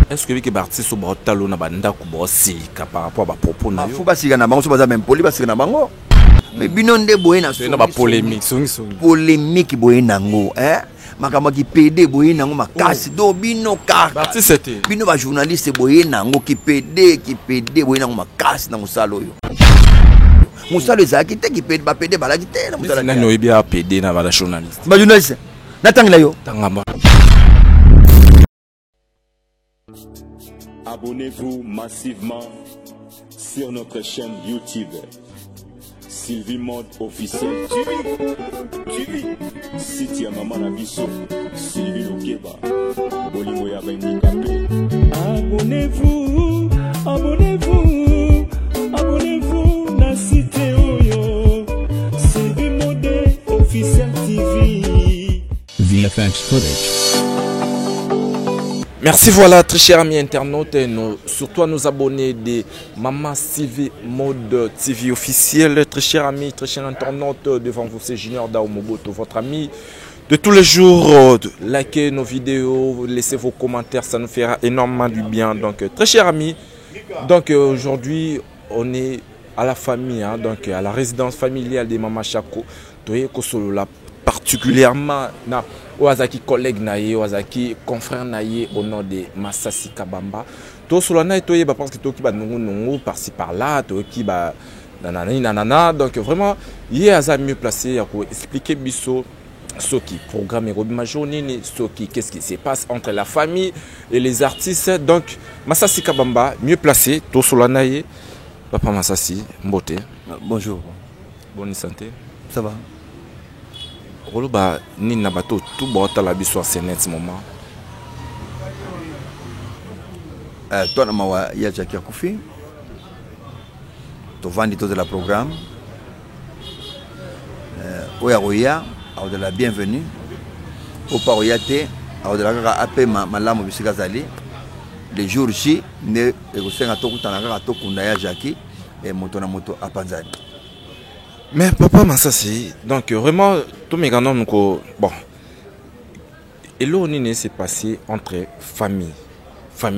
Est-ce que les artistes sont talons na banda kubosi par rapport à propos na yo? Faut pas si na bango so baza même poli parce que na bango. Mais binonde boye na so na ba polémique, polémique boye nango, hein? Makama ki PD boye nango makasi do bino kaka. Artiste c'était. Bino ba journaliste boye nango ki PD boye nango makasi na musalo yo. Musalo ezaki te ki PD ba PD balaki te na musalo. Na no ebia PD na ba journaliste. Ba journaliste. Natangila yo. Tangamba. Abonnez-vous massivement sur notre chaîne YouTube. Sylvie Mode officiel. Siti ya Mama Nabiso. Sylvie Lokeba. Bolingo ya Bendikape. Abonnez-vous. Abonnez-vous na site oyo. Sylvie Mode officiel TV. VFX footage. Merci, voilà, très chers amis internautes, et surtout à nos abonnés de Mama Sylvie Mode TV officiel. Très chers amis, très chers internautes, devant vous c'est Junior Dao Moboto, votre ami de tous les jours. Likez nos vidéos, laissez vos commentaires, ça nous fera énormément du bien. Donc très chers amis, donc aujourd'hui on est à la famille, hein, donc à la résidence familiale de Mama Chako. Toye Kosolola particulièrement na Oazaki collègue naye, Oazaki confrère naye au nom de Masasi Kabamba. To solana etoye ba parce que to ki ba nungu par-ci par-là, to ki ba nanana. Donc vraiment, il est mieux placé pour expliquer biso ce qui programme Robi Majonini, ce qui qu'est-ce qui se passe entre la famille et les artistes. Donc Masasi Kabamba mieux placé, to solana ye Papa Masasi Mbote. Bonjour. Bonne santé. Ça va? Roloba ni na bato tout bota la biso à ce moment. Toi na mawa ya Jackie Akufi. To vandi to de la programme. Oya Roya, au de la bienvenue. Au paroyate, au de la kaka ape malamu bisika zali. Le jour J ne ekosenga to kutana kaka to kunda ya Jackie et moto na moto apanzani. Mais Papa Masasi, donc vraiment, tout mes grands bon, et là on s'est passé entre famille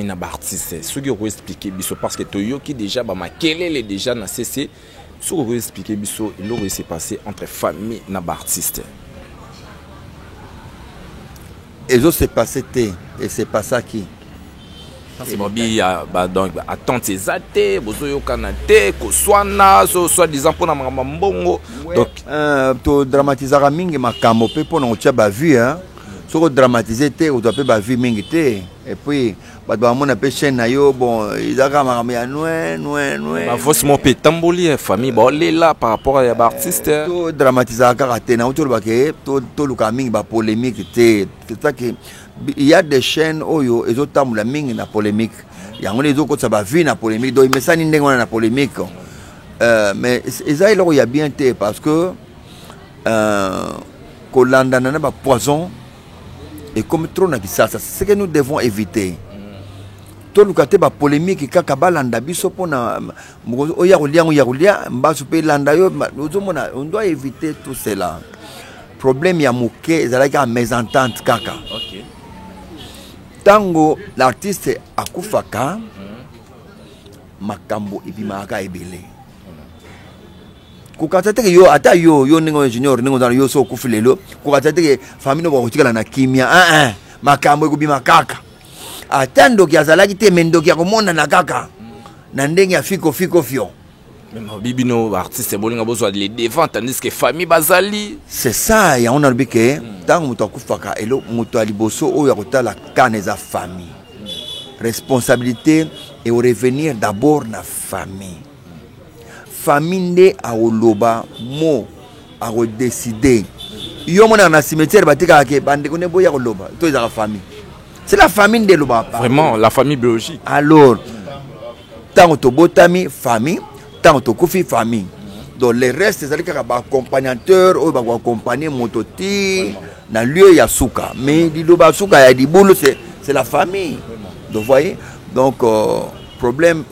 na artiste. Ce que vous expliquez biso parce que Toyo qui déjà bah ma quel est déjà na cessé. Ce que vous expliquez biso, et là on s'est passé entre famille na artiste. Et ça s'est passé et c'est pas ça qui. C'est Bobby, donc attendre ses athées, bozoyo kanate, koswana, soit disant pour na mbongo. Donc to dramatiser mingi makambo pe pour na tia ba vue hein. So dramatiser te ou doit pe ba vue mingi te. Et puis ba doit mona pe chaîne na yo bon, ils a makambo ya noue. Ba forcément pe tamboli famille ba là par rapport à l'artiste. To dramatiser karate na to ba ke to luka mingi ba polémique te. C'est ça que il y a des chaînes oyo et autres la mingi na polémique. Il y a les autres ça va vivre na polémique. Donc mais ça ni ndengo na polémique. Mais ça il y a bien été parce que Kolanda na ba poison et comme trop na ça c'est ce que nous devons éviter. Tout le côté ba polémique kaka balanda biso pona oya rolia mbasu pe landa yo on doit éviter tout cela. Problème ya moke ezalaki a mésentente kaka. OK. Tango l'artiste akufaka makambo ibimaka ebele. Kukatete yo ata yo ningo junior ningo dans yo so kufilelo kukatete ke famille no bakotikala na kimia makambo ekubima kaka. Atando ki azalaki te mendo ki akomona na kaka. Na ndenge ya fiko fio. Même bibino artiste bolinga bozo les devant tandis que famille bazali. C'est ça ya on a que tango muto akufaka elo muto aliboso oyo akotala kaneza famille. Responsabilité et au revenir d'abord na famille. Famille nde a oloba mo a décider. Yo mona na cimetière batika ke bande kone boya oloba to ezaka famille. C'est la famille de loba. Vraiment la famille biologique. Alors tango to botami famille, tango to kufi famille. Donc les restes c'est que ba accompagnateur ou ba accompagner mototi dans lieu ya souka. Mais di loba souka ya di boulot c'est la famille. Donc voyez donc problème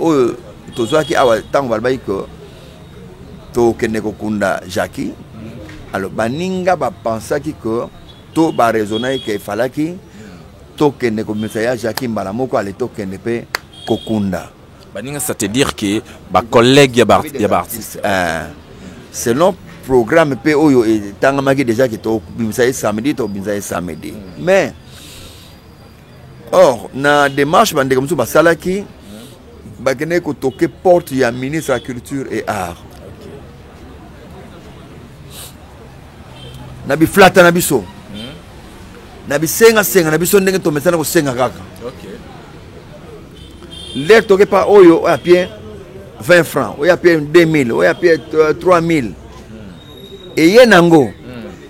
to zoaki awa tango balbai ko to keneko kunda Jackie. Alors baninga ba pensaki que to ba raisonner que falaki tokende komisa ya Jackie mbala moko ale tokende pe kokunda. Baninga ça te dire que ba collègue ya ba artiste selon programme pe oyo etangamaki déjà que to bimisa samedi to bimisa samedi. Mais or na démarche bande comme ça basalaki bakene ko toke porte ya ministre de la culture et art. Na bi flata na biso. Na bi senga na biso ndenge to mesana ko senga kaka. OK. L'air toke pa oyo a bien 20 francs, oyo a bien 2000, oyo a bien 3000. Et yenango.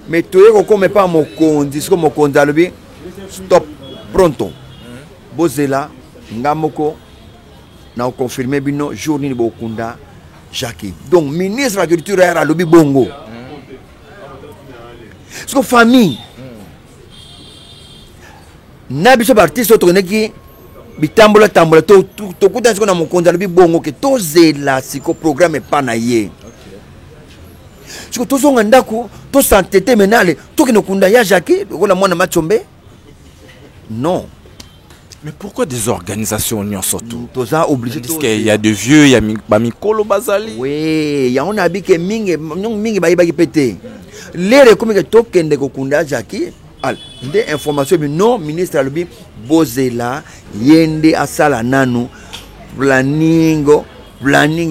Mais toye ko comme pas mokonzi, siko mokonzi alobi stop pronto. Bozela ngamoko na confirmer bino jour ni bokunda Jackie. Donc ministre de la culture era lobi bongo. Siko famille. Na biso artiste to neki bitambola tambola to kuta siko na mokonzi alobi bongo ke to zela siko programme pa na ye. Siko to zonga ndako to santete menale to ke no kunda ya Jackie ko la mwana machombe. Non. Mais pourquoi des organisations union surtout? Toza obligé parce qu'il y a de vieux, il y a Mikolo Bazali. Oui, il y a on a dit que mingi ba pété. Les comme que tokende ko kunda Jackie. Al, des informations non ministre alobi bozela yende asala nanu planning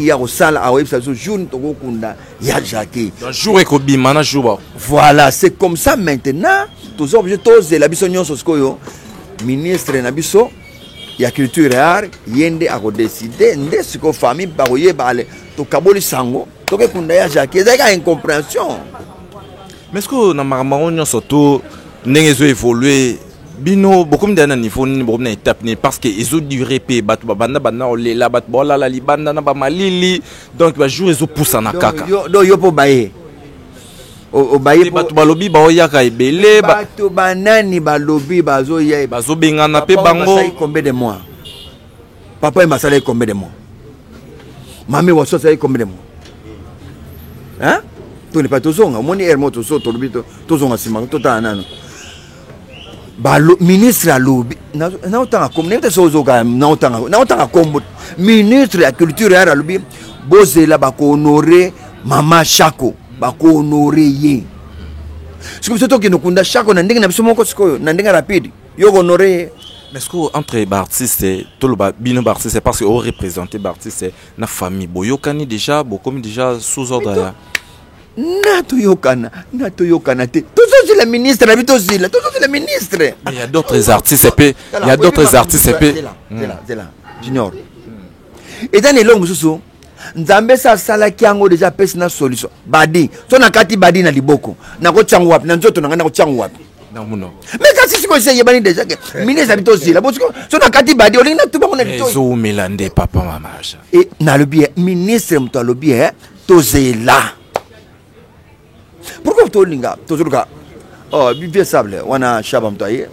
ya ko sala a website jour to ko kunda ya Jackie. Un jour ekobi mana jour. Voilà, c'est comme ça maintenant. Toza obligé tozela biso nyonso skoyo. Ministre Nabiso, il y a culture et art, yende a décidé, nde siko famille baroye balé, to kaboli sango, to ke kunda Jackie, c'est une incompréhension. Mais est-ce que na maramaron surtout n'engezo évoluer bino beaucoup de niveau ni beaucoup d'étape ni parce que ils ont duré pe batu banda olela batu bola la libanda na ba malili donc ba jour ils ont poussé na kaka. Yo po baye. O baye batu balobi ba oyaka ebele batu banani balobi bazo ya bazo bengana pe bango combien de mois papa et masala combien de mois mami waso ça combien de mois hein to ne pas tozonga moni hermo to so to lobito tozonga sima to ta nano balo ministre alobi na otanga comme ne so zoga na otanga kombo ministre ya culture ya alobi bozela ba ko honorer mama Shako bako honorer ye. Si vous êtes qui nous kunda Shako na ndenge na biso moko sikoyo na ndenge rapide yo honorer. Mais est-ce que entre artistes tout le bino artiste c'est parce que on représenter artiste na famille boyokani déjà bokomi déjà sous ordre. Na to yokana te. Toujours c'est le ministre la bito zila, toujours c'est le ministre. Il y a d'autres artistes il y a d'autres artistes c'est là junior. Et dans les longues mususu Nzambe sa sala kiango déjà pesi na solution. Badi, so na kati badi na liboko. Na ko changu wapi? Na nzoto na ko changu wapi? Na muno. Mais kasi siko seye bani déjà que ministre habito zila. Bo so na kati badi olinga tuba mona bito. Zo melande papa mama. Et na lobi ministre mto lobi to zela. Pourquoi to linga? To zuka. Oh, bien sable, wana shaba mtaye.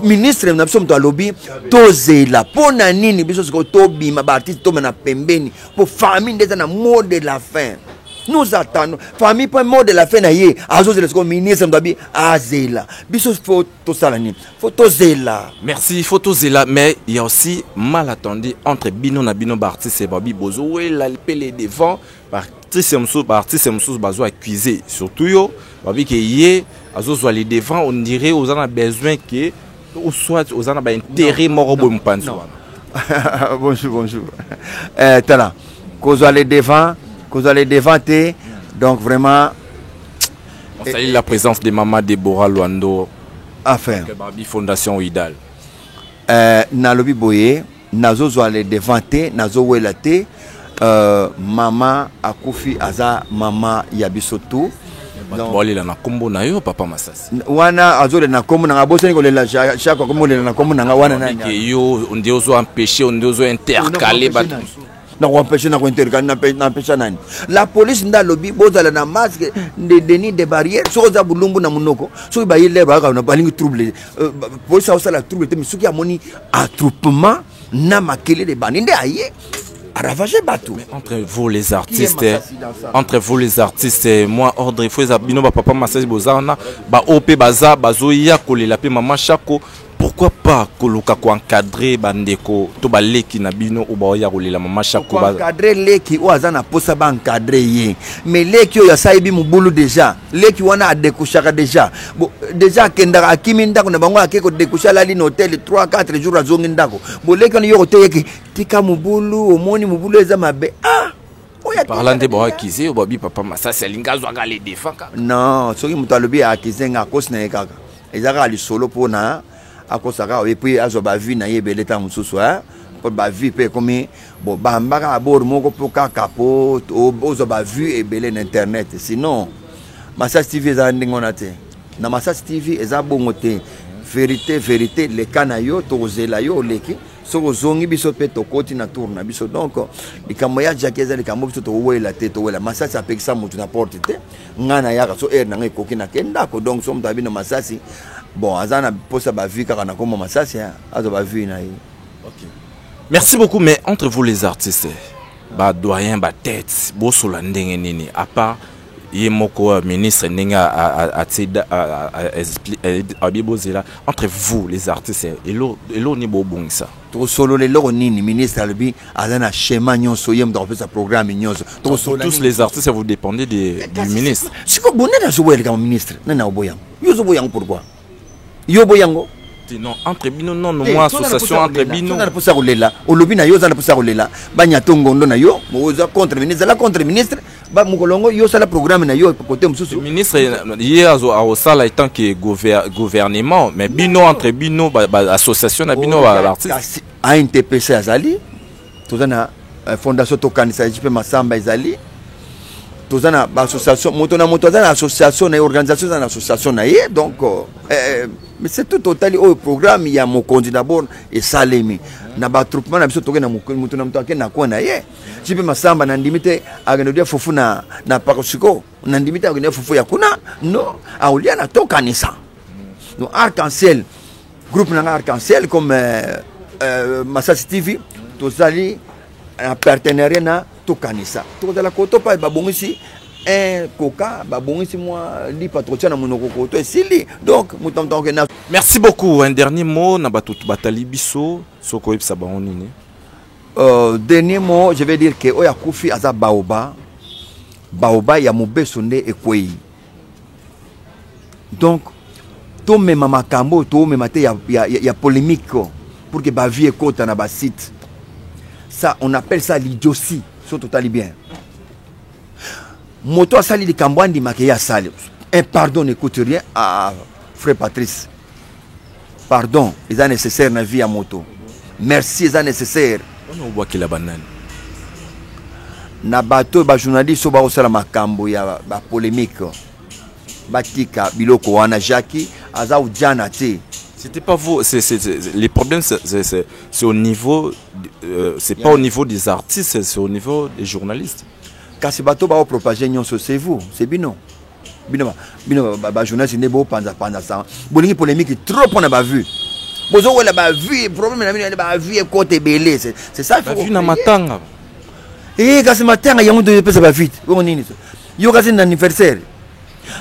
Ministre na biso mto alobi tozela pona nini biso siko to bima ba artiste to mena pembeni pour famille ndeza na mot de la fin. Nous attendons famille pas mot de la fin na ye azozela siko ministre mtabi azela. Biso faut to sala ni. Faut tozela. Merci, faut tozela mais il y a aussi mal attendu entre bino na bino ba artiste et babi bozo ouais la pele devant par artiste msous bazo accuser surtout yo babi que yé azozwa les devant on dirait aux en a besoin que ou soit aux en a intérêt morobo mpanzi wana. Bonjour. Tala kozwa les devant te donc vraiment on salue la présence de maman Deborah Luando enfin que Babi Fondation Idal na lobi boye nazozwa les devant te nazo wela te mama akufi aza mama ya bisoto donc la na kombo na yo papa Masasi wana azole na kombo na boseni kolela Shako kombo na kombo na wana na yo on dit ozo empêcher on dit ozo intercaler batu na empêcher na intercaler na empêcher nani la police nda lobi bozala na masque de denis de barrière so za bulumbu na munoko so ba yile ba na balingi trouble police a la trouble te misuki amoni attroupement na makele de bandi nde aye ravager bateau. Entre vous les artistes, moi ordre il faut bino ba papa Masasi bozana ba op baza bazoya kolela pe mama Shako pourquoi pas koluka ko encadrer bandeko to baleki na bino ou ba ya kolela mama Shako ba encadrer leki o azana posa ba encadrer ye mais leki o ya saibi mubulu déjà leki wana adekushaka déjà bon déjà kenda akimi ndako na bango akeko dekushala li hotel 3-4 jours azongi ndako bon leki on yo teyeki tika mubulu omoni mubulu eza mabe parlant de ba akize o babi papa Masasi alingazo aga le defaka non soki mutu alobi akize nga kosi na ye kaka ezaka ali solo pona akosaka et puis azo ba vie na ye beleta mususu pour ba vie pe comme bon ba mbaka abor moko po kaka po ozo ba vie et belé na internet sinon Masasi TV eza ndingona te na Masasi TV eza bongo te vérité le kanayo tozela yo leki soko zongi biso pe tokoti na tour na biso donc likambo ya jakeza likambo biso to wela te to wela Masasi apekisa mutu na porte te ngana yaka so na ngai koki na kenda ko donc so mtabi na Masasi bon azana posa ba vie kaka na komo Masasi azo ba vie na ye. OK. Merci beaucoup, mais entre vous les artistes ba doyen ba tête bo sola ndenge nini à part Yemoko ministre Nenga Abibozela entre vous les artistes et l'eau ni bon ça. To solo le loro nini ministre albi azana schéma nyonso yem dans sa programme nyonso. Tous les artistes vous dépendez du ministre. Siko bonne na zo welka ministre na oboyang. Yo zo boyang pourquoi? Yo boyango non entre bino non moi association entre bino na posa kolela olobi na yo za na posa kolela banya tongondo na yo moza contre ministre la contre ministre ba mukolongo yo sala programme na yo côté mususu ministre hier au sala étant que gouvernement mais bino entre bino association na bino artiste a NTPC azali tozana fondation tokanisa JP Masamba ezali tozana ba association moto na moto za association na organisation na association na ye donc mais c'est tout total au programme il y a mon conduit d'abord et salemi na ba troupement na biso toke na moto na moto na kona ye JP Masamba na ndimite agenodia fofu na parosiko na ndimite agenodia fofu ya kuna no aulia na tokanisa no arc-en-ciel groupe na arc-en-ciel comme Masasi TV tozali un partenariat na tokanisa tozala koto pa babongisi un coca babongisi moi li patrocien na monoko koto esili donc mutamta na. Merci beaucoup. Un dernier mot na batutu batali biso soko epsa ba onini. Dernier mot je vais dire que oya kufi aza baoba ya mobeso nde ekwei donc to mema makambo to mema te ya polémique pour que ba vie ekota na ba site. Ça, on appelle ça l'idiotie. C'est totalement bien. Moto a sali de Kambouandi Makeya sali. Un pardon n'écoute rien à frère Patrice. Pardon, il est nécessaire dans la vie à moto. Merci, il est nécessaire. On voit qu'il a banane. Na bateau, ba journaliste, ba osala makambo ya ba polémique. Batika biloko wana Jackie, aza ujana te. C'était pas vous, les problèmes c'est au niveau, c'est pas au niveau des artistes, c'est au niveau des journalistes. Quand c'est bateau va propager c'est vous, c'est bino. Bino, journaliste n'est pas pendant ça. Bolingi polémique trop on a pas vu. Bozo on a pas vu, problème on a pas vu côté belé, c'est ça il faut. Vu na matanga. Quand c'est matanga il y a un de pesa pas vite. On nini. Yo quand c'est un anniversaire.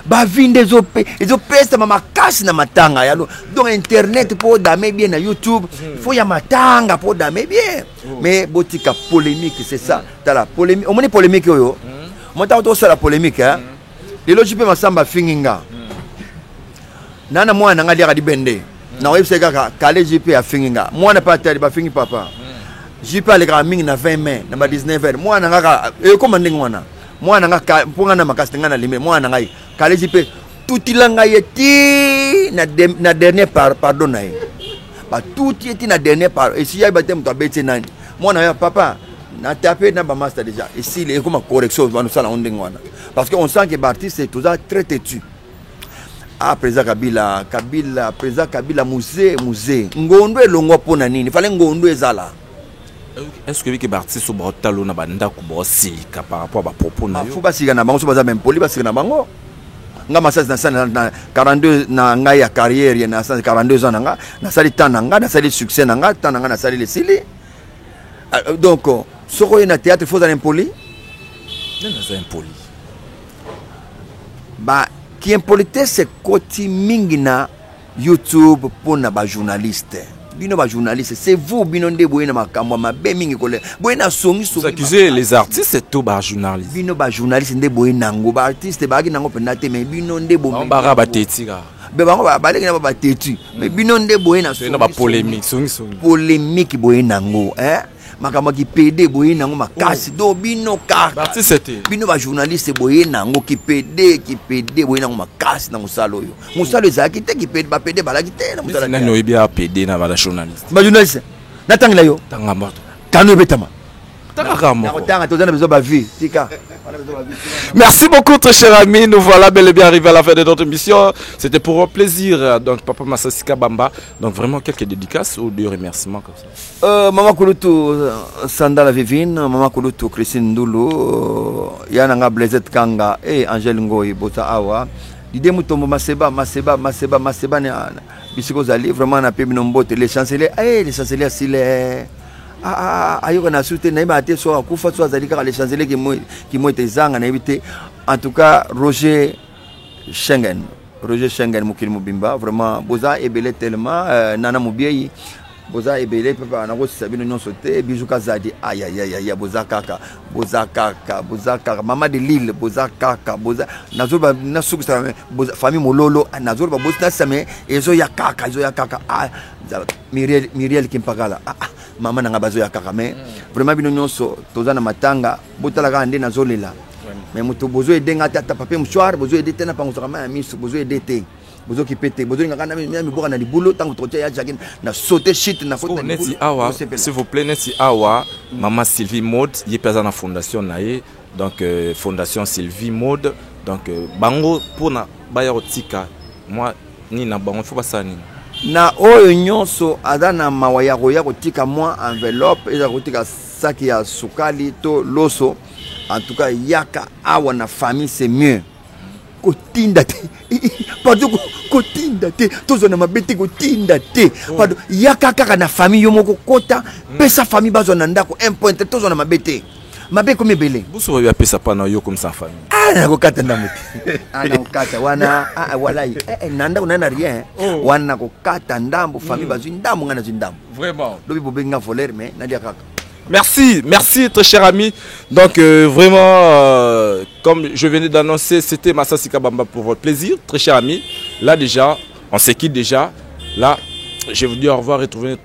Ba vinde zo peste mama kasi na matanga ya donc internet pour damer bien na YouTube faut ya matanga pour damer bien mais botika polémique c'est ça dans la polémique on moni polémique yo monta to la polémique hein les JP Masamba finginga nana mwana nga dia di bende na website kaka kale JP a finginga mwana pa tali ba fingi papa JP ale ka mingi na 20 mai na ba 19h mwana nga e commande ngwana mwana nga ponga na makasi nga na limé mwana nga kale JP tout ilanga yeti na dernier pardon na ye ba tout yeti na dernier pardon et si ya batem to beti nani mwana ya papa na tapé na ba master déjà ici il y a comme correction va nous ça la onding wana parce que on sent que l'artiste c'est toujours très têtu président Kabila musée ngondo elongwa pona nini fallait ngondo ezala. Est-ce que l'artiste au Brotalo na banda ku bosi par rapport à propos na yo faut pas sigana bango so baza même poli ba sigana bango nga masasi na 42 na nga ya carrière ya na 42 ans nga na sali tananga na sali succès nga tananga na sali le sili donc soko na théâtre faut aller impoli non c'est impoli ba qui impolité c'est koti mingi na YouTube pour na ba journaliste. Bino ba journaliste, c'est vous bino nde boye na makambo mabe mingi kole. Boye na songi Vous accusez les artistes c'est tout ba journaliste. Bino ba journaliste nde boye nango ba artiste ba ki nango penate mais bino nde bo. On bara ba tetika. Be bango ba baleki na ba tetu. Mais bino nde boye na songi. Ba polémique, songi. Polémique boye nango, hein? Makambo ki PD boye nango makasi do bino kaka. Artiste c'était. Bino ba journaliste boye nango ki PD boye nango makasi na musalo yo. Musalo ezaki te ki PD ba PD balaki te na musalo. Na no ebia PD na ba journaliste. Ba journaliste. Na tangila yo. Tanga moto. Tano betama. Tanga moto. Tanga tozana besoin ba vie. Tika. Merci beaucoup très cher ami, nous voilà bel et bien arrivés à la fin de notre émission. C'était pour un plaisir, donc Papa Massasika Bamba. Donc vraiment quelques dédicaces ou des remerciements comme ça. Maman Kouloutou Sandala Vivine, Maman Kouloutou Christine Ndoulou, Yananga Blazet Kanga et Angèle Ngoy Bota Awa. L'idée Moutombo Maseba ni Bisiko Zali, vraiment on a pu nombote les chanceliers, les chanceliers s'il ayo na soute na ba te so akufa so azali ka les chanceliers qui mo te zanga na éviter en tout cas Roger Schengen mukili mubimba vraiment boza ebele tellement nana mubiei boza ebele papa na ko sabino nyon sauté bijuka zadi aya boza kaka mama de Lille boza kaka boza nazoba na sukusa boza famille mololo nazoba boza same ezo ya kaka Miriel Kimpagala mama nanga bazo ya kaka mais vraiment bino nyonso toza na matanga botala ka ande nazolela mais muto bozo edenga tata papier mouchoir bozo edete na pango kama miso bozo edete bozo kipete bozo ngaka na mi boka na libulo tango totia ya jagin na sauter shit na faute neti awa s'il vous plaît neti awa mama Sylvie Mode y pesa na fondation nae donc fondation Sylvie Mode donc bango pona baya otika moi ni na bango faut pas ça ni na oyo nyonso adana mawaya koya kotika moi enveloppe eza kotika saki ya sukali to loso en tout cas yaka awa na famille c'est mieux kotinda te pardon kotinda te tozo na mabete kotinda te pardon yaka kaka na famille yo moko kota pesa famille bazo na ndako 1 point tozo na mabete mabe comme belé buso ya pesa pa na yo comme sa famille na kokata ndamuti ana kokata wana walai nanda kuna rien wana kokata ndambo famille bazu ndambo ngana zindambo vraiment lobi bobenga voler mais nadia kaka. Merci très cher ami. Donc vraiment comme je venais d'annoncer, c'était Massasika Bamba pour votre plaisir, très cher ami. Là déjà, on se quitte déjà. Là, je vous dis au revoir et retrouver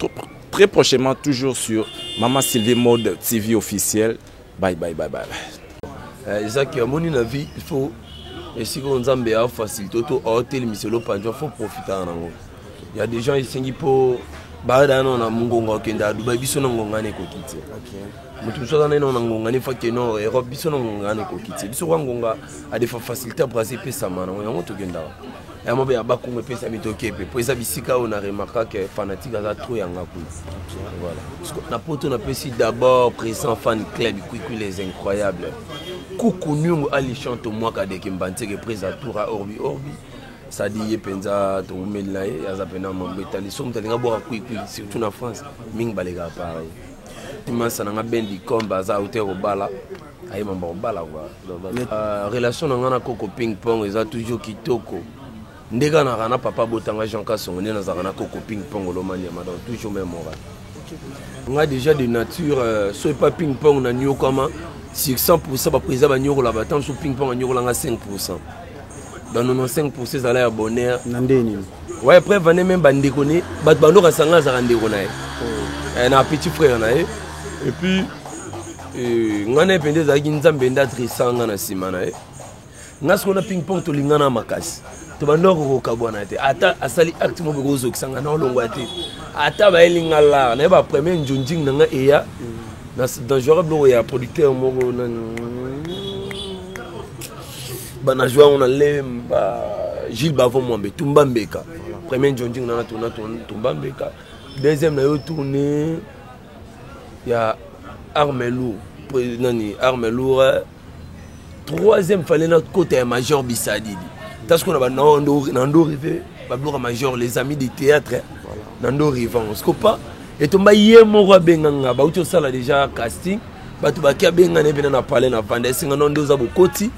très prochainement toujours sur Maman Sylvie Mode TV officiel. Bye. Ça qui a mon vie, il faut essayer de faire faciliter tout hôtel miselo panjo faut profiter en ango. Il y a des gens ici qui pour baada na mungonga kenda Dubai biso na ngonga ne kokite. OK. Mutu so na ngonga ne fakte no Europe biso na ngonga ne kokite. Biso ngonga a des facilités pour passer pesa mana. Ya moto kenda. Ya mobe ya bakunga pesa mitokepe. Pour ça bisika on a remarqué que fanatique a trop yanga ku. Voilà. Parce que na poto na pesi d'abord présent fan club qui les incroyables. Coucou nyungu ali chante moi ka de kimbante que présent tour à Orbi. Ça dit penza to mela ya zapena mambeta li somme talinga boka kui surtout na France ming balega pareil dimanche na bendi komba za hôtel obala ay mamba obala quoi relation na ngana koko ping pong eza toujours kitoko ndeka na kana papa botanga Jean Kasongo na za kana koko ping pong lo mania madame toujours même moral on a déjà de nature so pas ping pong na nyo kama 100% ba président ba nyoro la battant so ping pong nyoro la 5%. Dans 95% ça l'air bonheur nandeni ouais après venez même bandekone bat bando ka sanga za ndeko na na petit frère na et puis ngana pende za kinzambe ndatre sanga na simana ngasko na ping pong to lingana makasi to bando ko kabona te ata asali acte mo begozo kisanga na olongwa te ata ba elinga la na ba premier njunjing na nga eya na dangereux blo ya producteur mo na bana joueur on a lemba Gilles Bavon Mwambe Tumbambeka premier jonjing na tona Tumbambeka deuxième na yo tourné ya Armelou nani Armelou troisième fallait notre côté major Bissadidi parce qu'on a nando rivé babloka major les amis du théâtre nando rivan on se pas et tomba yemo roi benganga ba uto sala déjà casting batu bakia bengana bena na parler na vanda singa nando za bokoti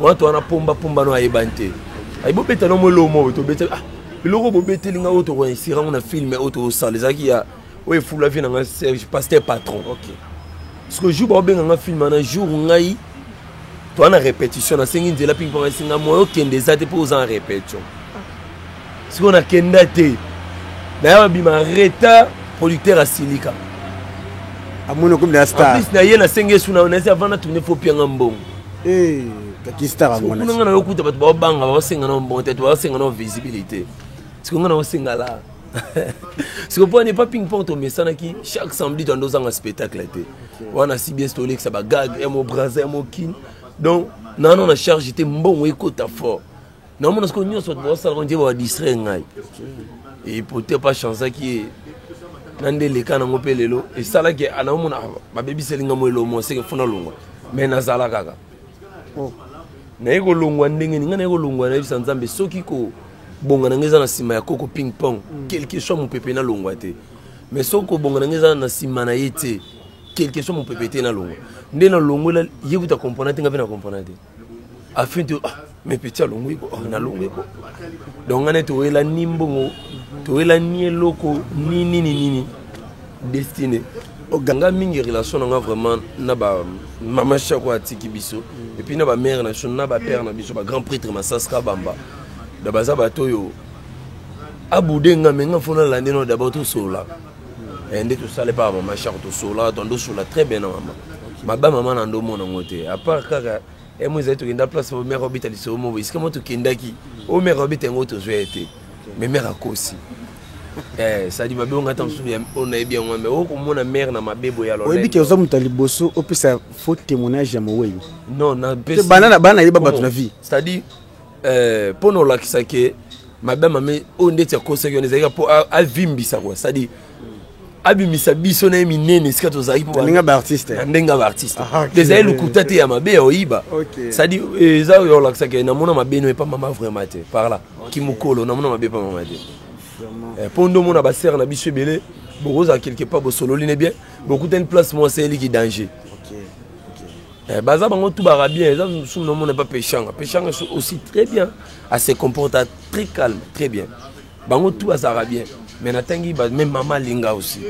moi tu as pomba no ayebante ayibopeta no molo mo to beta biloko bobetelinga oyo tokoinsirango na filme oyo tokosala ezalaki ya oyo efula vie nanga Serge Pasteur Patron. Parce que jour babenganga film na jour ngai toa na répétition nasengi nzela ping-pong esinga moyo okende eza te mpo oza en répétition sikoyo nakenda te naya babima reta producteur asilika amoni okomi na star en plus na ye nasengi esu na nasi avant natourne fo pianga mbongo kaki star amona kuna nga na yokuta bato baobanga baosenga na mbongo te baosenga na visibilité sikoyo nga na osenga la sikoyo mpo ane pa ping-pong tomesanaki chaque samedi toando ozanga spectacle te wana CBS tolekisa bagag emo brasa emo kin donc non na charge te mbongo ekota fort naomona sikoyo nyonso bato baosalaka ndie badistrai ngai et peut-être pas chance ki nande leka nango mpe lelo esalaki anaomona babebiselinga mo elomo seke funa longwa mais nazala kaka naye kolongwa ndenge ninga naye kolongwa nayebisa nzambe soki kobonga nange eza na nsima ya koko ping-pong quelque chose mopepe nalongwa te mais soki kobonga nange eza na nsima na ye te quelque chose mopepe te nalongwa nde nalongwela ye kuta kompona te nga mpe na kompona te afin te mais petit alongwe ko nalongwe ko donc ngane toyela ni mbongo toyela ni eloko nini destiné oganga mingi relation nga vraiment na ba mama chako atiki biso et puis na ba mère na na ba père na biso ba grand prêtre Masaska Bamba da baza batoyo abudenga menga fona lande no d'abord to sola et nde to sale pa mama chako to sola tondo sola très bien na mama maba mama na ndo mona ngote à part kaka et moi j'ai tout dans place pour mère habiter sur mo est-ce que moi to kendaki o mère habiter ngoto zo été mais mère akosi ça dit mabe on attend on est bien mais o komona mère na mabebo ya lolo oyebi ke oza mutali boso opesa faux témoignage ya moweyi non na bana yeba bato na vie c'est-à-dire pour no lakisa ke mabe mame o ndeti akosa ke nezaka po avimbisa quoi c'est-à-dire abimisa biso na minene sika tozali po ndenga ba artiste déjà lukuta te ya mabe oyiba c'est-à-dire eza yo lakisa ke na mona mabe no pas mama vraiment te par là kimukolo na mona mabe pas mama te pondo mona ba sœur na biso belé boza quelque part bo solo line bien beaucoup d'une place moi c'est lui qui danger baza bango tout bara bien ça sous no mona pas péchanga aussi très bien à se comporter très calme très bien bango tout azara bien mais natangi même maman linga aussi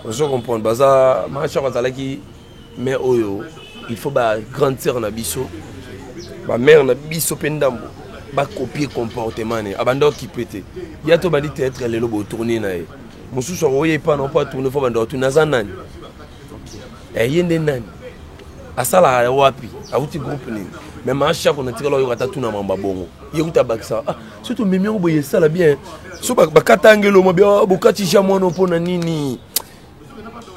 je comprends baza macha bazala ki mais oyo il faut ba grande sœur na biso ba mère na biso pendambo ba copier comportement ne abando qui pété ya to bandi théâtre lelo bo tourner na e mususu oye pa non pas tourner faut bando tourner za nani yende nani asala wapi awuti groupe ni mais macha ko na tikalo yo kata tuna mamba bongo yekuta bakisa surtout mimi ngo boye sala bien so bakata ngelo mo bien bokati jamono pona nini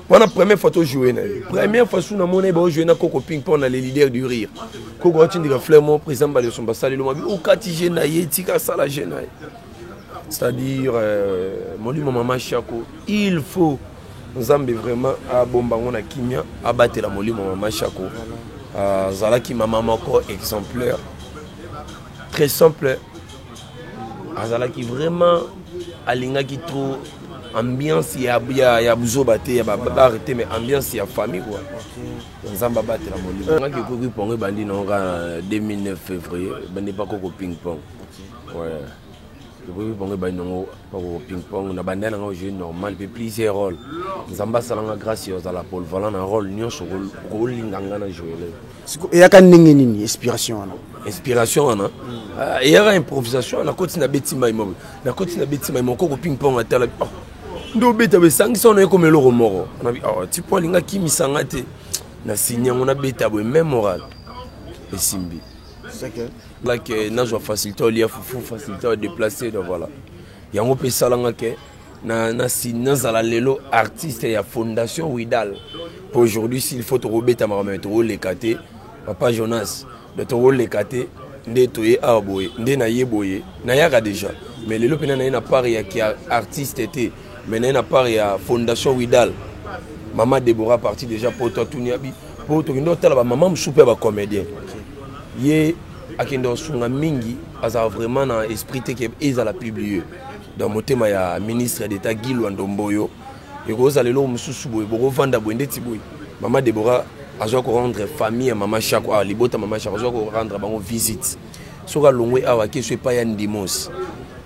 wana première fois to jouer na première fois sous na mona ba jouer na koko ping pong na les leaders du rire koko atindika Flemon président ba le somba sali lo mabi okati jena yetika sala jena c'est-à-dire moli mama chako il faut nzambe vraiment a bomba ngona kimia abatela moli mama chako zalaki mama moko exemplaire très simple azalaki vraiment alingaki trop ambiance ya buzoba te ya baba arrêté mais ambiance ya famille quoi nzamba batela molimo ngaki ko ping-pong bandi na 2009 février bandi pas ko ping-pong ouais le ping-pong bandi no ko ping-pong na bandi na jouer normal pe plusieurs rôles nzamba salanga gracieuse à la Paul volant un rôle nyonso ko linganga na jouer et yaka ndenge nini inspiration na et yaka improvisation na koti na betima imo na koti na betima imo ko ping-pong atala ndo beta be sangisa na ko meloko moko na ti po linga kimisanga te na signer on a beta bo même moral et simbi c'est que like na jo facilité au lieu faut facilité à déplacer donc voilà yango pe salanga ke na zala lelo artiste ya fondation Widal pour aujourd'hui s'il faut te rebeta ma to le kate papa Jonas de to le kate nde toye aboye nde na yeboye na yaka déjà mais lelo pena na part ya ki artiste était mais na part ya fondation Widal maman Deborah parti déjà pour toi tuniabi pour to ndo tala ba maman msupe ba comédien ye akendo sunga mingi aza vraiment na esprit te ke ezala publier dans motema ya ministre d'état Guy Lwandomboyo et koza lelo mususu boy boko vanda boy ndeti boy maman Deborah azo ko rendre famille maman Chako libota maman Chako azo ko rendre bango visite soka longwe awa ke so pa ya ndimos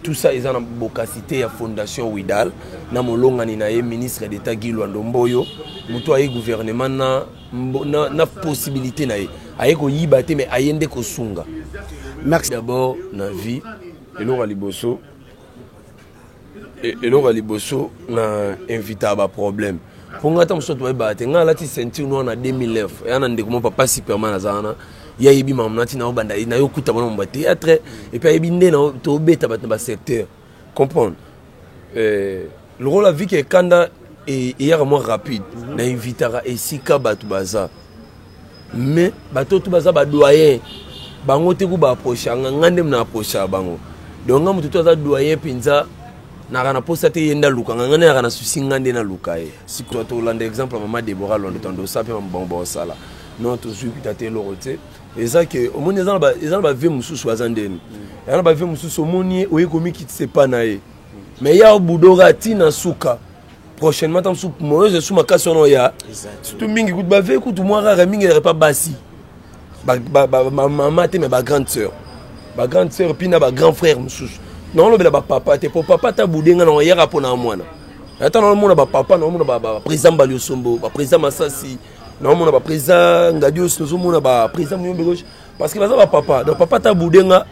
tout ça ils ont bokasité ya fondation Widal na molongani na ye ministre d'état Guy Lwandomboyo muto aye gouvernement na possibilité na ye aye ko yibate mais ayende ko sunga. Merci d'abord na vie eloko liboso eloko liboso na invita ba problème pour ngata mso to ba te ngala ti ceinture no na 2009 yana ndeko mo papa superman azana ya yebi mamnati na obanda na yokuta bona mo théâtre et puis yebi nde na to beta ba secteur comprendre le rôle la vie que kanda et hier moi rapide na invitara esika batu baza mais bato tu baza ba doyen bango te ku ba approcher ngande na approcher bango donc ngamu to za doyen pinza na kana posa te yenda luka ngane na kana susi ngande na luka e si to to lande exemple mama Deborah Londo tando sape mbongo sala non to zui pitate lorote et ça que au monde ils ba vie mususu azandeni yana ba vie mususu omoni oye komi ki se pa na e mais ya budora tina suka prochainement tam sou moi je sou makasi ono ya surtout mingi ku ba vie ku tu moi rara mingi pas basi ba maman te mais ba grande sœur puis na ba grand frère mususu non le ba papa te pour papa ta budenga na yera pona mwana attends non mona ba papa non mona ba président Balio Sombo ba président Masasi non mona ba président Ngadios no mona ba président Muyombe gauche parce que ba papa donc papa ta budenga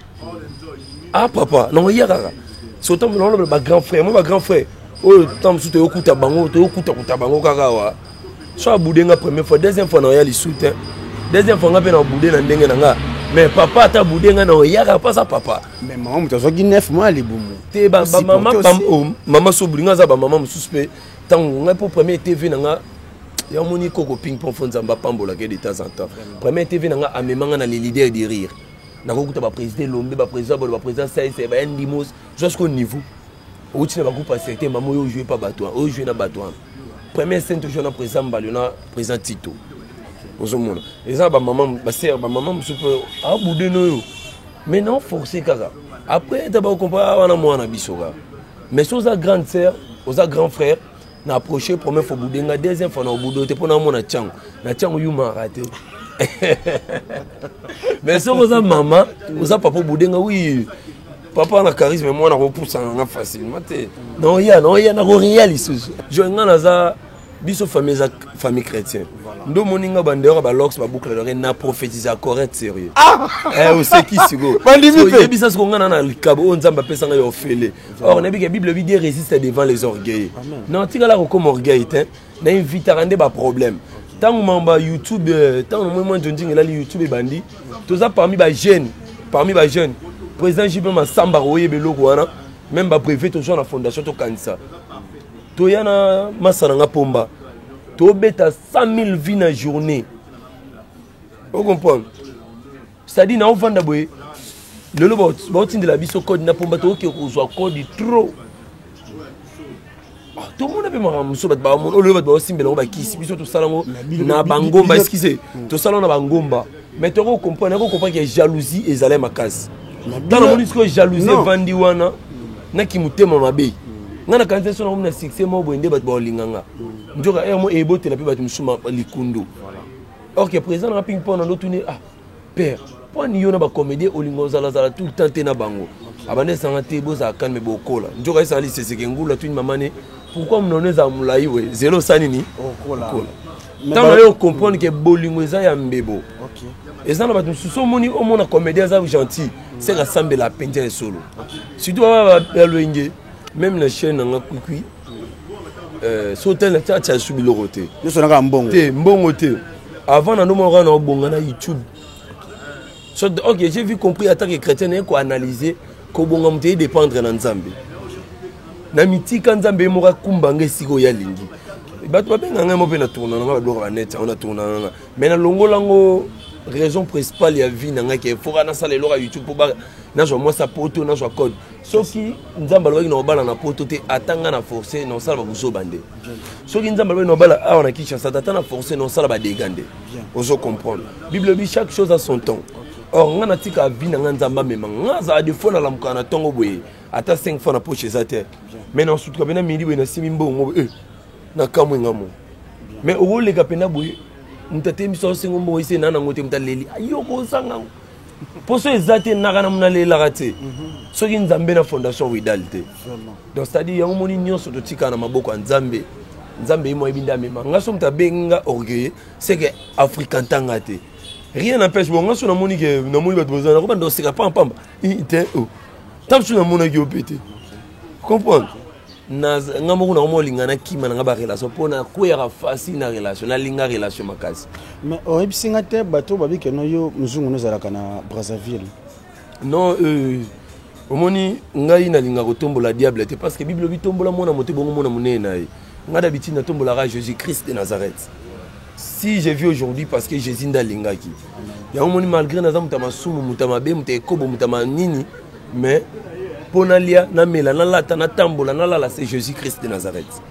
ah papa non yera surtout non le ba grand frère moi ba grand frère oh tam sou te okuta bango kaka wa so budenga première fois deuxième fois na ya li soutien deuxième fois ngape na bude na ndenge na nga mais papa ta budenga na yaka pas ça papa mais maman mutozoki 9 mois libumu te ba maman so bulinga za ba maman suspect tango nga pour premier TV na nga ya moni koko ping pong fonza mba pambola ke de temps en temps premier TV na nga amemanga na les leaders de rire na ko kuta ba président Lombe ba président CIC ba Ndimos jusqu'au niveau où tu ne vas pas accepter maman yo jouer pas bateau o jouer na bateau premier scène toujours na président Balona président Tito ozomona eza ba maman ba sœur ba maman musupe a boudé no mais non forcé kaka après tu vas comprendre wana mwana bisoka mais so za grande sœur oza grand frère na approcher première fois boudenga deuxième fois na boudo te pona mona tchango na tchango yuma raté mais so oza maman oza papa boudenga oui papa na charisme moi na repousse nga facilement te non ya na ko rien lisusu je ngana za biso famille chrétienne ndo moninga bandera ba lox ba boucle de na prophétiser correct sérieux on sait qui sigo so bisa ce qu'on ngana na likabo on nzamba pesa nga yo fele or na bi Bible dit résiste devant les orgueils non tika la comme orgueil te na invite rendre ba problème tant mamba YouTube tant moi ndingi la YouTube bandi toza parmi ba jeunes président JP Masamba oyebe loko wana même ba préfet to na fondation to kanisa to yana masana pomba to beta 100 000 vies na journée vous comprenez ça dit na on vanda boy le lobo de la biso code na pomba to ke ko code trop tout le monde peut me muso bat ba mon le bat ba simbela ba kisi biso to salango na bangomba excusez to salon na bangomba mais to comprendre que jalousie ezale makasi dans le monde que jalousie vandi wana na kimutema mabe ngana kanze so na succès mo boende bat ba linganga njoka mo ebote la pe bat musuma likundu OK président na ping pong na tourner ah père pour ni yona ba comédie olingo zala tout le temps te na bango abane sanga te bo za kan me bokola njoka isa li seseke ngula tu mamane pourquoi mnoneza mulai we zelo sanini okola tant yo comprendre que bolingo za ya mbebo OK et ça na ba so moni o mona comédie za gentil c'est rassemble la peinture solo surtout ba loenge même la chaîne na kukui sauter la tcha subi le roté yo sona ka mbongo te avant na no mo na bonga na YouTube so OK j'ai vu compris attaque chrétienne ko analyser ko bonga mte dépendre na Nzambe na mitika Nzambe mo ka kumbanga siko ya lingi bato ba benga ngamo pe na tourna na ba ba net on a tourna mais na longolango raison principale ya vie na ngaki fora na sala elora YouTube pour ba na zo moi sa poto na zo code soki Nzamba lobaki na obala na poto te atanga na forcer na sala ba buzo bande soki Nzamba lobaki na obala a na Kinshasa atanga na forcer na sala ba dégande ozo comprendre Bible dit chaque chose a son temps or ngana tika vie na Nzamba mema ngaza a défaut na lamuka na tongo boye ata 5 fois na poche za terre mais na sutuka bena midi boye na simi mbongo na kamwe ngamo mais o le kapena boye mtate miso sengo mbo ise na ngote mtaleli ayoko sanga Pour ceux qui ont été là, ceux qui ont été fondation Widalité. Donc, c'est-à-dire, il y a un monde sur le tika na maboko Nzambe. Nzambe est moins même. Nga som ta benga orgueil, c'est que Africain tangate. Rien n'empêche bon nga sur na moni que na moni ba besoin na ko ba c'est pas pamba. Ite o. Tam sur na moni qui pété. Comprendre? Na nga mo na mo lingana kima na ba relation pona ko ya facile na relation na linga relation makasi. Mais au ebisinga te bato babi que no yo muzungu no zalaka na Brazzaville. Non omoni ngai na linga ko tombola diable te parce que Bible bi tombola mona mote bongo mona munena yi. Nga d'habitude na tombola Jésus-Christ de Nazareth. Si j'ai vu aujourd'hui parce que Jésus nda lingaki. Ya omoni malgré na zamu tamasumu mutama be mutekobo mutama nini mais ponalia na mela na lata na tambola na lala c'est Jésus-Christ de Nazareth.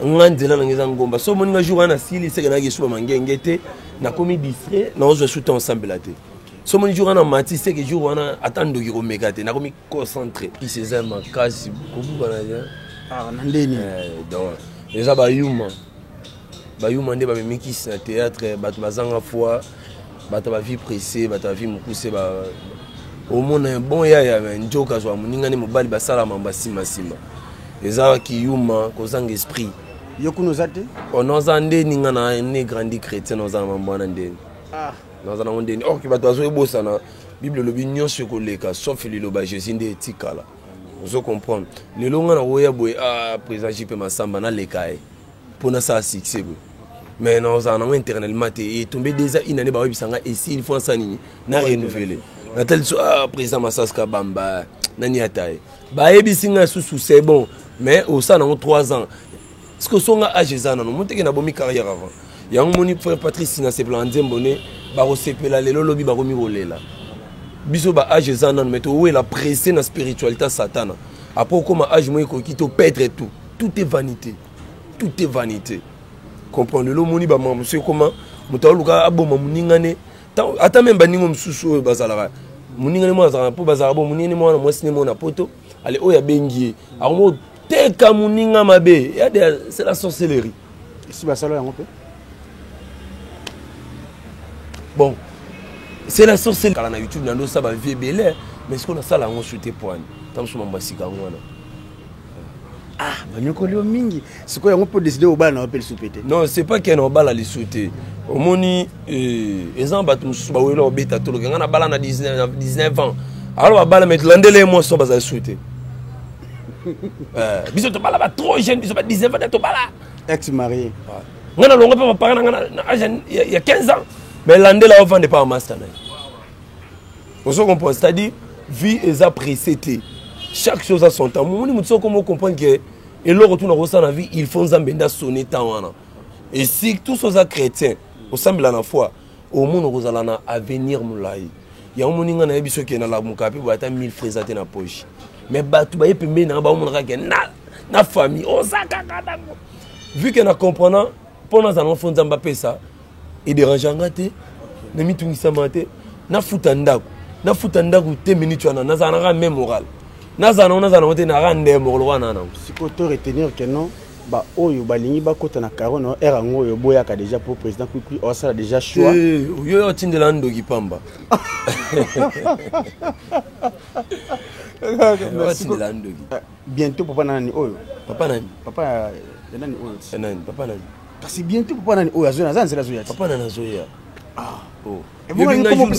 Ngandela na ngeza ngomba so moni nga jour na sili c'est que na gesuba mangengete na komi distrait na ozo shooter ensemble la te. So moni jour na mati c'est que jour na attendre ki ko megate na komi concentré. Qui ses amis kasi ko bana ya. Ah nandeni. Donc les abayuma bayuma nde ba meki na théâtre bato bazanga foi bato ba vie pressée bato ba vie mukuse ba au monde un bon ya njoka zo muninga ne mobali basala mamba sima eza ki yuma kozanga esprit yokuno zate on ozande ninga na ne grandi chrétien ozana mambana ndeni ozana ndeni or ki bato azo ebosa na bible lobi nyonso koleka sauf liloba Jésus nde etikala ozo comprendre lelo nga na oya boy président JP Masamba na lekae pona sa succès mais non ozana ngo internellement te et tombé déjà une année ba webisanga et s'il faut ça nini na renouveler na tel président Massaska Bamba nani ataye ba ebisinga susu c'est bon mais au ça dans 3 ans ce que son âge ezana no monte ke na bomi carrière avant ya moni frère Patrice na se plan nzembone ba resepela lelo lobi ba komi rolela biso ba âge ezana mais to la pressé na spiritualité satana après comme âge moi ko kito perdre tout est vanité comprendre le moni ba monsieur comment mutaluka aboma muningane ata même baningo msusu bazalaka muningane mo azala po bazala bo munini mo na mwasini mo na poto ale oya bengi akomo teka muninga mabe c'est la sorcellerie ici basalo yango pe bon c'est la sorcellerie kala na YouTube na ndo sa ba vie belé mais ce qu'on a ça là on shooter point tam suma mbasika ngwana banyokoli mingi siko yango po décider obala na appel soupete non c'est pas qu'un obala li souhaiter omoni ezan bat mususu ba welo obeta to ngana bala na 19 ans alors bala met landele moi so baza souhaiter biso to bala ba trop jeune biso ba 19 ans to bala ex marié ngana longa pa parana ngana âge il y a 15 ans mais landela on vend pas en master na on se comprend c'est-à-dire vie est appréciée chaque chose a son temps moni mutso comment comprendre que et le retour dans la vie il faut nzambenda sonner temps et si tous ces chrétiens au semble la foi au monde rozalana avenir mulai ya moninga na biso ke na la mukapi ba ta 1000 frères até na poche mais batu ba yepembe na ba monaka ke na famille osaka kada vu que na comprenant pendant ça enfant nzamba pesa et dérangeant ngate na mitungisa mate na futandako te minutes na zana même moral nazana wote na rande morwana na siko to retenir que non ba oyo balingi ba kota na carona era ngoyo boyaka déjà pour président Kwikwi o sala déjà choix yo tindela ndoki pamba bientôt papa nani oyo papa nani oyo nani papa nani parce bientôt papa nani oyo azona zanzela zoya papa nani azoya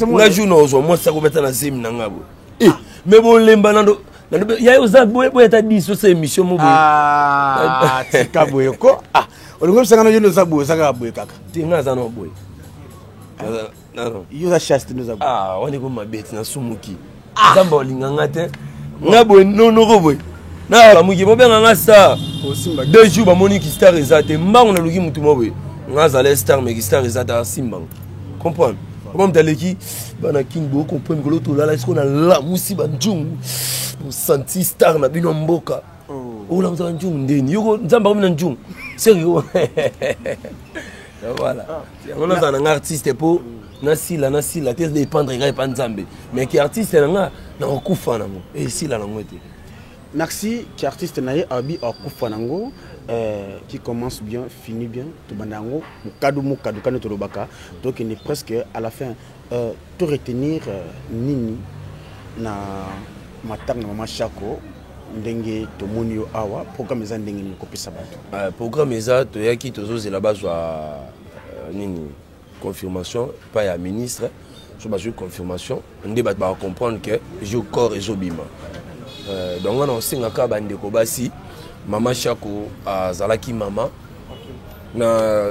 nga jour na ozo moi ça ko mettre na zim na ngabo mais bon lemba nando ya yo za boye ta 10 so émission mo boye tika boye ko olongo sanga no za boye sanga boye kaka tinga za no boye non yo za chaste no za boye wani ko mabeti na sumuki zamba olinganga te nga boye no ko boye na la muki bo benga nga star 2 jours ba moni ki star ezate mbango na luki mutu mo boye nga za le star mais ki star ezate simbango comprendre comme taleki bana king bo comprendre que l'autre là est-ce qu'on a la musi banjung pour sentir star na bino mboka oh la mzanga njung ndeni yoko nzamba comme na njung sérieux voilà on a un artiste pour na sila test dépendre ga pa nzambe mais qui artiste na okufa na mo et sila na ngote Merci, qui artiste naïe Abi Akufanango, qui commence bien, finit bien, tout banango, mukadu kane tolobaka. Donc il est presque à la fin. Tout retenir nini na matak na mama Chako ndenge tomoni yo awa programme eza ndenge ni kopesa bato. Programme eza to yaki tozo la base wa nini confirmation pas ya ministre. Je vais jouer confirmation. On va comprendre que je corps et je bima. Donc on a un cas bande kobasi Mama Chako azalaki mama na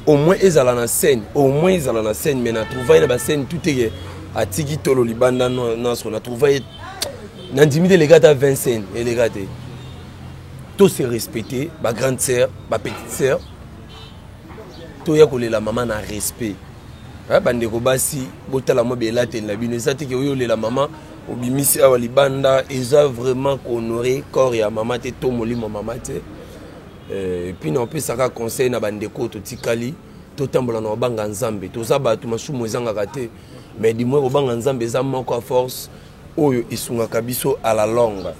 au moins ezala na scène mais na trouver na scène tout est à tiki tolo libanda na so na trouver na dimide les gars à 20 scènes et les gars tout se respecter ba grande sœur ba petite sœur to ya kolela maman na respect. Bande kobasi botala mo belate na bino ezati ke oyolela mama obimisi awa libanda eza vraiment honorer corps ya mama te to molimo mama te et puis on peut saka conseil na bande ko to tikali to tambola na banga nzambe to za batu masumu ezanga kate mais di moi banga nzambe za moko à force oyo isunga kabiso à la longue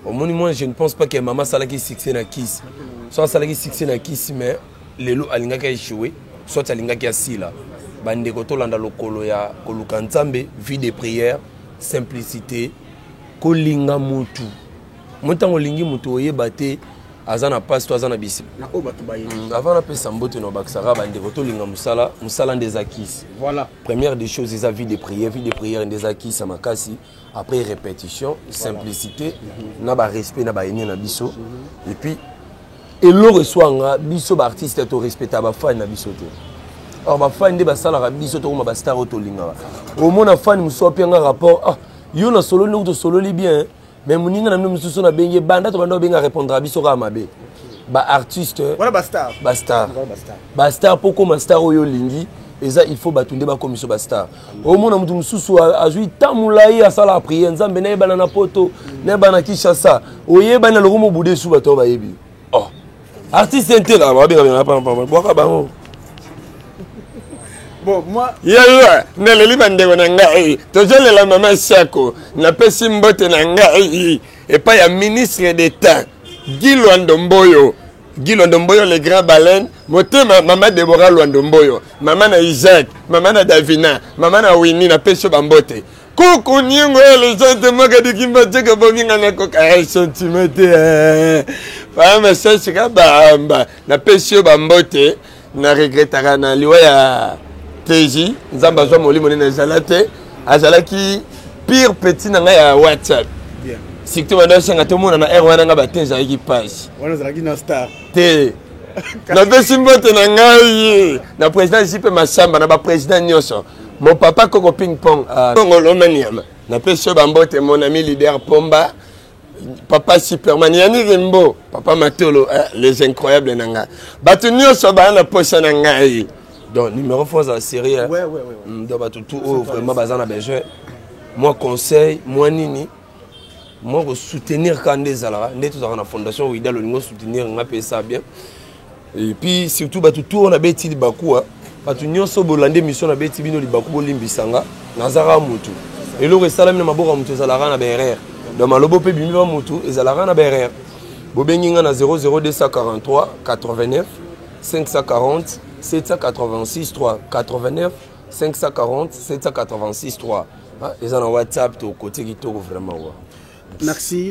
au moni moi je ne pense pas que mama salaki succès na kiss soit salaki succès na kiss mais lelo alingaka échouer soit alingaka asila bande ko to landa lokolo ya koluka nzambe vie de prière simplicité kolinga mutu motango lingi mutu oyeba te azana passe to azana bisi Na o bato bayi. avant na pesa mbote no baksara bande ko to linga musala des akis. Voilà. Première des choses c'est vie de prière des akis à makasi après répétition simplicité na ba respect na ba eni na biso et puis et lo reçoanga biso ba artiste to respecter ba fan na biso te. Or ma fan de basala rabiso to ma star otolinga au mona fan muso penga rapport ah yo na solo no to solo li bien mais moninga na muso na benye banda to banda benga répondre biso ka mabe ba artiste Voilà bastar. Bastar poko ma star oyo lingi eza il faut batunde ba komiso bastar au mona mutu mususu azui tamulai asala prier nzambe na yebana na poto na yebana Kinshasa oyeba na lokomo bude su bato ba yebi oh artiste intela ba benga na pa boka bango. Bon, moi, Yalla, neleli bandeko na ngai, tozolela Mama Chako, na pesi mbote na ngai, et pas ya ministre d'État, Guy Lwandomboyo, le grand baleine, motema Mama Deborah Lwandomboyo, Mama na Isaac, Mama na Davina, Mama na Winnie na pesi bambote. Coucou nyongo les gens de moi qui kimba teka bominga na koka sentimenté. Pas ma sœur bamba, na pesi bambote, na regrettera na liwa ya TJ, nzamba zwa molimo na zalate, azalaki pire petit na nga ya WhatsApp. bien. Surtout bando sanga to mona na R1 nga batenza yaki page. On a la star. Te. Na besi mbote na ngai na président JP Masamba na ba président nyoso. Mon papa Coco Ping Pong Ngolo Maniama. Na pesi bambote mon ami leader Pomba. Papa Superman yani Rimbo, papa Matolo, les incroyables nanga. Batu nyoso ba na posa na ngai. Donc numéro fois en série Ouais. donc tout vraiment bazana besoin moi conseil moi nini moi soutenir quand des alara ndé tout na fondation où idalo ngo soutenir nga pesa bien et puis surtout tout on a beti libaku batu nyonso bolande mission na beti bino libaku bolimbisanga nazara mutu et le resala na maboka mutu zalara na berere donc malobo pe bimi ba mutu ezalaka na berere bobenginga na 00243 89 540 786 3 89 540 786 3. Ils ont un WhatsApp au côté qui tourne vraiment. Merci.